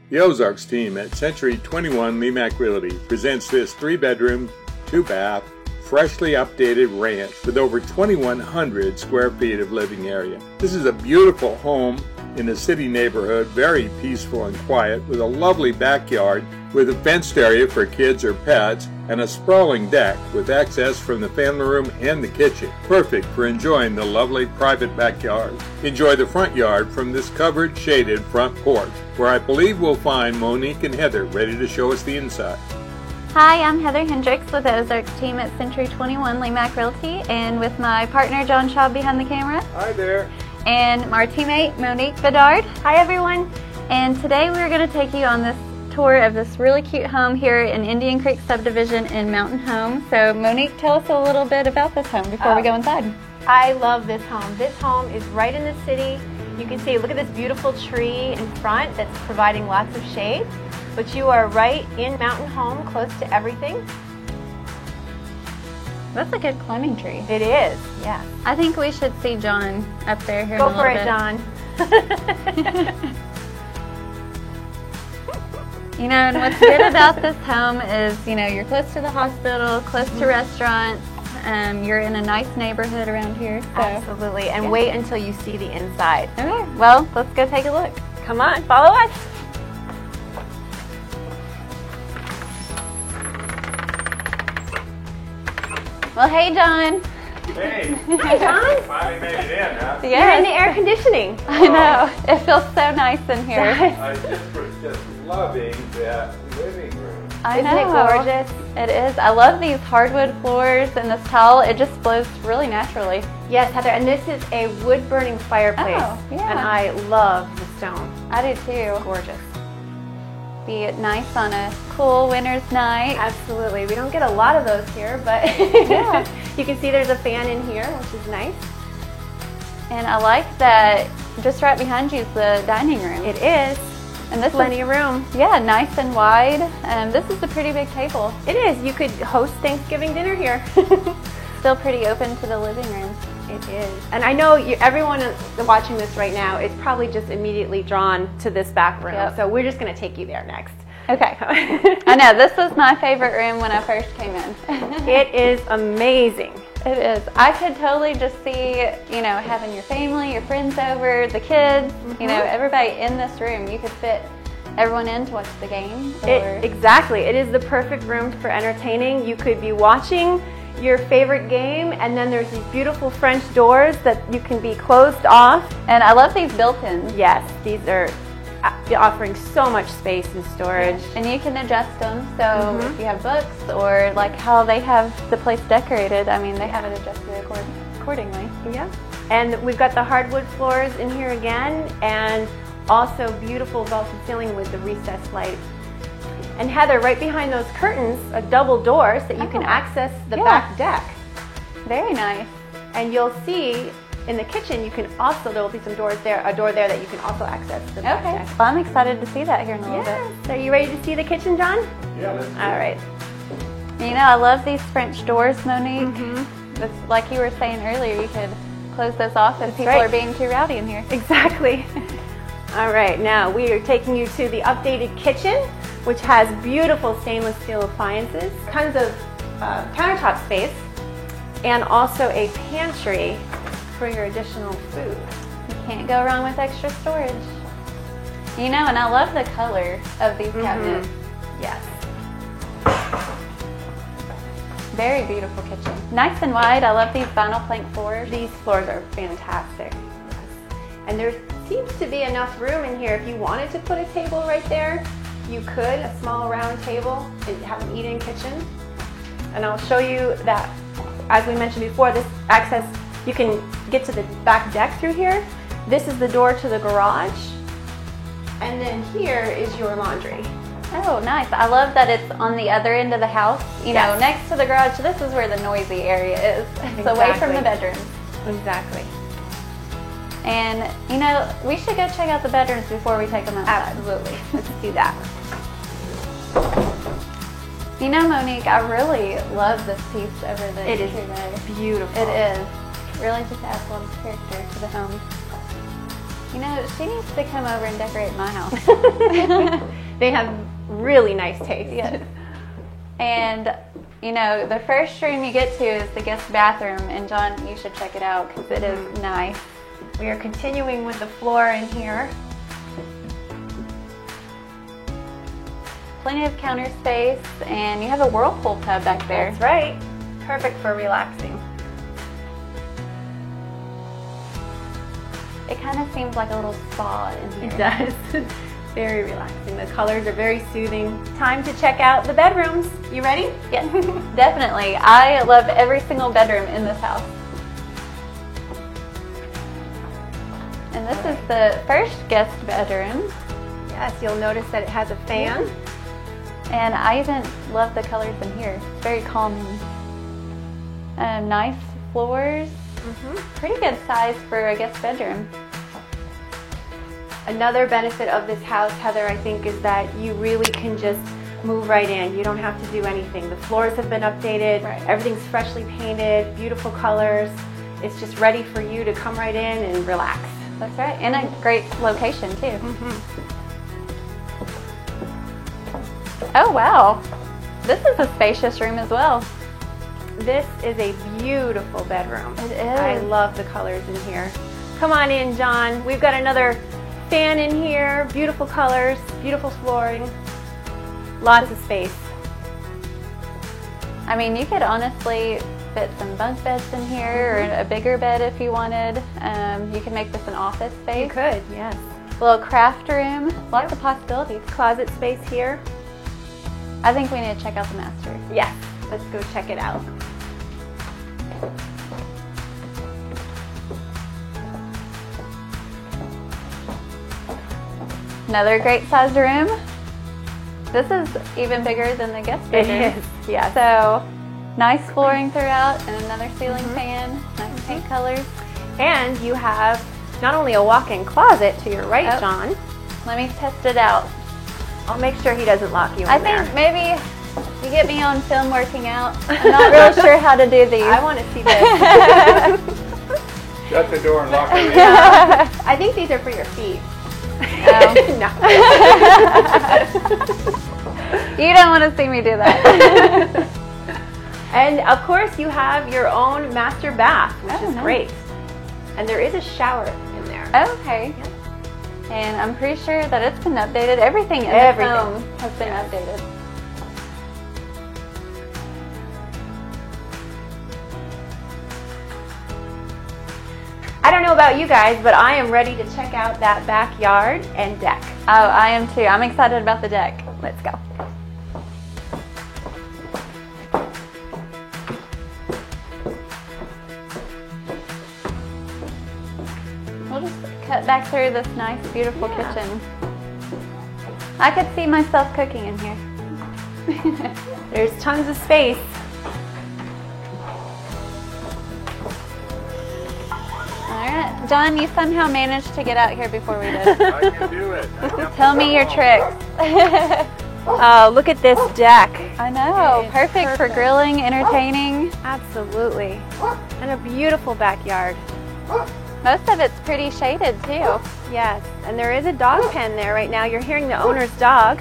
The Ozarks team at Century 21 Lemac Realty presents this 3-bedroom, 2-bath, freshly updated ranch with over 2,100 square feet of living area. This is a beautiful home in a city neighborhood, very peaceful and quiet, with a lovely backyard with a fenced area for kids or pets and a sprawling deck with access from the family room and the kitchen. Perfect for enjoying the lovely private backyard. Enjoy the front yard from this covered, shaded front porch, where I believe we'll find Monique and Heather ready to show us the inside. Hi, I'm Heather Hendricks with the Ozarks team at Century 21 Lemac Realty, and with my partner John Schaub behind the camera. Hi there. And our teammate Monique Bedard. Hi everyone. And today we're going to take you on this tour of this really cute home here in Indian Creek subdivision in Mountain Home. So Monique, tell us a little bit about this home before we go inside. I love this home. This home is right in the city. You can see, look at this beautiful tree in front that's providing lots of shade. But you are right in Mountain Home, close to everything. That's a good climbing tree. It is, yeah. I think we should see John up there here Go in a little bit. Go for it, John. You know, and what's good about this home is, you know, you're close to the hospital, close to restaurants. You're in a nice neighborhood around here. So. Absolutely, and wait until you see the inside. Okay, well, let's go take a look. Come on, follow us. Well, hey, John. Hey. Hi, John. Finally made it in, huh? Yes. You're in the air conditioning. I know. It feels so nice in here. I was just loving that living room. I Isn't know. it gorgeous? It is. I love these hardwood floors and this tile. It just flows really naturally. Yes, Heather, and this is a wood-burning fireplace. Oh, yeah. And I love the stone. I do too. Gorgeous. Be nice on a cool winter's night. Absolutely. We don't get a lot of those here, but Yeah. you can see there's a fan in here, which is nice. And I like that just right behind you is the dining room. It is. And this Plenty is, of room. yeah, nice and wide. This is a pretty big table. It is. You could host Thanksgiving dinner here. Still pretty open to the living room. It is. And I know everyone watching this right now is probably just immediately drawn to this back room. Yep. So we're just going to take you there next. Okay. I know, this was my favorite room when I first came in. It is amazing. It is. I could totally just see, you know, having your family, your friends over, the kids, you know, everybody in this room. You could fit everyone in to watch the game. Or... Exactly. It is the perfect room for entertaining. You could be watching your favorite game, and then there's these beautiful French doors that you can be closed off. And I love these built-ins. Yes, these are offering so much space and storage. And you can adjust them, so if you have books or like how they have the place decorated, I mean, they have it adjusted accordingly. Yeah. And we've got the hardwood floors in here again, and also beautiful vaulted ceiling with the recessed light. And Heather, right behind those curtains, a double door so that you can access the back deck. Very nice. And you'll see in the kitchen, you can also, there will be some doors there, a door there that you can also access the back deck. Well, I'm excited to see that here in a little Yes. Are you ready to see the kitchen, John? Yeah, let's do it. All right. bit. You know, I love these French doors, Monique. It's like you were saying earlier, you could close those off if people are being too rowdy in here. Exactly. All right, now we are taking you to the updated kitchen, which has beautiful stainless steel appliances, tons of countertop space, and also a pantry for your additional food. You can't go wrong with extra storage. You know, and I love the color of these cabinets. Yes. Very beautiful kitchen. Nice and wide. I love these vinyl plank floors. These floors are fantastic. Yes. And there seems to be enough room in here. If you wanted to put a table right there, you could, a small round table, and have an eat-in kitchen. And I'll show you that, as we mentioned before, this access, you can get to the back deck through here. This is the door to the garage. And then here is your laundry. Oh, nice. I love that it's on the other end of the house. You know, next to the garage, this is where the noisy area is. It's away from the bedrooms. Exactly. And, you know, we should go check out the bedrooms before we take them outside. Absolutely. Let's do that. You know, Monique, I really love this piece over the It is entryway. beautiful. It is. Really just adds a lot of character to the home. You know, she needs to come over and decorate my house. They have really nice taste. Yes. And, you know, the first room you get to is the guest bathroom. And John, you should check it out because it is nice. We are continuing with the floor in here. Plenty of counter space, and you have a whirlpool tub back there. That's right. Perfect for relaxing. It kind of seems like a little spa in here. It does. Very relaxing. The colors are very soothing. Time to check out the bedrooms. You ready? Yes, definitely. I love every single bedroom in this house. And this is the first guest bedroom. Yes, you'll notice that it has a fan. And I even love the colors in here. It's very calming. Nice floors. Pretty good size for a guest bedroom. Another benefit of this house, Heather, I think, is that you really can just move right in. You don't have to do anything. The floors have been updated. Right. Everything's freshly painted, beautiful colors. It's just ready for you to come right in and relax. That's right. And a great location, too. Oh, wow. This is a spacious room as well. This is a beautiful bedroom. It is. I love the colors in here. Come on in, John. We've got another fan in here. Beautiful colors, beautiful flooring, lots of space. I mean, you could honestly fit some bunk beds in here or a bigger bed if you wanted. You could make this an office space. You could, yes. A little craft room. Lots of possibilities. Closet space here. I think we need to check out the master. Yes, let's go check it out. Another great sized room. This is even bigger than the guest bedroom. It is, yes. So nice flooring throughout and another ceiling fan, nice paint colors. And you have not only a walk-in closet to your right, John. Let me test it out. I'll make sure he doesn't lock you in I there. think maybe you get me on film working out. I'm not really sure how to do these. I want to see this. Shut the door and lock it in. I think these are for your feet. Oh. No. You don't want to see me do that. And of course you have your own master bath, which is nice. great. And there is a shower in there. Okay. And I'm pretty sure that it's been updated. Everything in this home has been updated. I don't know about you guys, but I am ready to check out that backyard and deck. Oh, I am too. I'm excited about the deck. Let's go. We'll just cut back through this nice, beautiful kitchen. I could see myself cooking in here. There's tons of space. Alright, John, you somehow managed to get out here before we did. I can do it. Tell me your tricks. Oh, look at this deck. I know, perfect for grilling, entertaining. Absolutely. And a beautiful backyard. Most of it's pretty shaded too. Yes, and there is a dog pen there right now. You're hearing the owner's dog.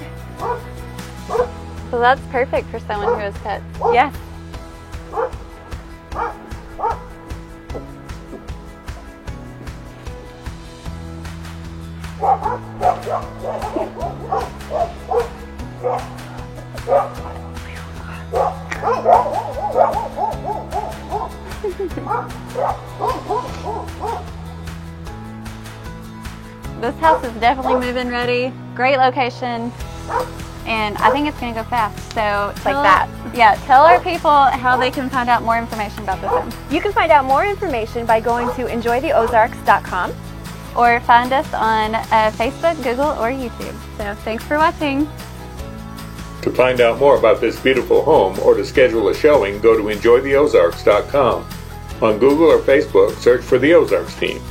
So that's perfect for someone who has pets. Yes. This house is definitely move-in ready. Great location. And I think it's going to go fast. So Like that. Yeah, tell our people how they can find out more information about this home. You can find out more information by going to enjoytheozarks.com. Or find us on Facebook, Google, or YouTube. So thanks for watching. To find out more about this beautiful home or to schedule a showing, go to enjoytheozarks.com. On Google or Facebook, search for The Ozarks Team.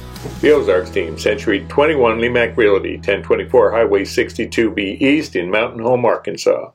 The Ozarks Team, Century 21 Lemac Realty, 1024 Highway 62B East in Mountain Home, Arkansas.